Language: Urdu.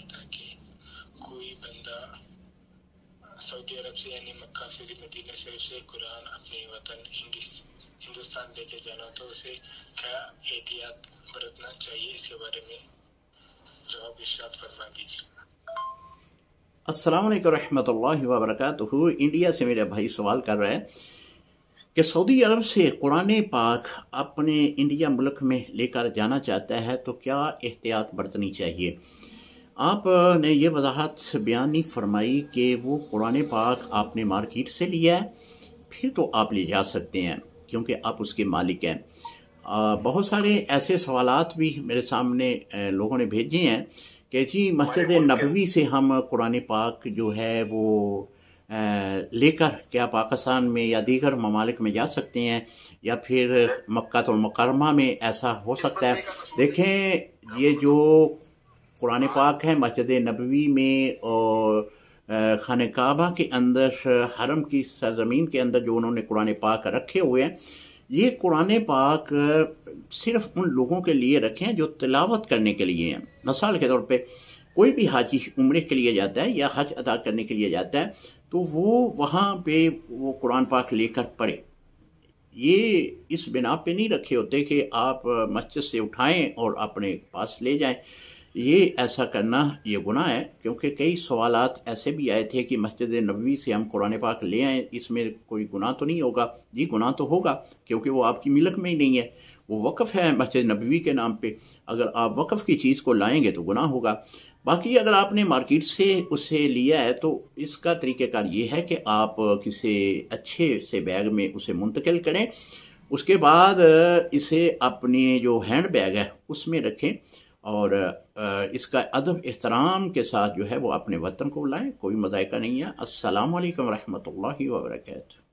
تاکہ کوئی بندہ سعودی عرب سے یعنی مکہ سے مدینہ شریف سے قرآن اپنے وطن ہندوستان لے کے جانا تو اسے کیا احتیاط برتنا چاہیے، اس کے بارے میں جواب ارشاد فرما دیجیے۔ السلام علیکم رحمۃ اللہ وبرکاتہ۔ انڈیا سے میرا بھائی سوال کر رہا ہے کہ سعودی عرب سے قرآن پاک اپنے انڈیا ملک میں لے کر جانا چاہتا ہے تو کیا احتیاط برتنی چاہیے۔ آپ نے یہ وضاحت بیان نہیں فرمائی کہ وہ قرآن پاک آپ نے مارکیٹ سے لیا ہے، پھر تو آپ لے جا سکتے ہیں کیونکہ آپ اس کے مالک ہیں۔ بہت سارے ایسے سوالات بھی میرے سامنے لوگوں نے بھیجے ہیں کہ جی مسجد نبوی سے ہم قرآن پاک جو ہے وہ لے کر کیا پاکستان میں یا دیگر ممالک میں جا سکتے ہیں، یا پھر مکہ المکرمہ میں ایسا ہو سکتا ہے۔ دیکھیں، یہ جو قرآن پاک ہے مسجد نبوی میں اور خانہ کعبہ کے اندر، حرم کی سرزمین کے اندر جو انہوں نے قرآن پاک رکھے ہوئے ہیں، یہ قرآن پاک صرف ان لوگوں کے لیے رکھے ہیں جو تلاوت کرنے کے لیے ہیں۔ مثال کے طور پہ کوئی بھی حاجی عمرے کے لیے جاتا ہے یا حج ادا کرنے کے لیے جاتا ہے تو وہ وہاں پہ وہ قرآن پاک لے کر پڑھے۔ یہ اس بنا پہ نہیں رکھے ہوتے کہ آپ مسجد سے اٹھائیں اور اپنے پاس لے جائیں۔ یہ ایسا کرنا یہ گناہ ہے، کیونکہ کئی سوالات ایسے بھی آئے تھے کہ مسجد نبوی سے ہم قرآن پاک لے آئیں، اس میں کوئی گناہ تو نہیں ہوگا؟ جی گناہ تو ہوگا، کیونکہ وہ آپ کی ملک میں ہی نہیں ہے، وہ وقف ہے مسجد نبوی کے نام پہ۔ اگر آپ وقف کی چیز کو لائیں گے تو گناہ ہوگا۔ باقی اگر آپ نے مارکیٹ سے اسے لیا ہے تو اس کا طریقہ کار یہ ہے کہ آپ کسی اچھے سے بیگ میں اسے منتقل کریں، اس کے بعد اسے اپنی جو ہینڈ بیگ ہے اس میں رکھیں اور اس کا ادب احترام کے ساتھ جو ہے وہ اپنے وطن کو لائیں۔ کوئی مذائقہ نہیں ہے۔ السلام علیکم ورحمۃ اللہ وبرکاتہ۔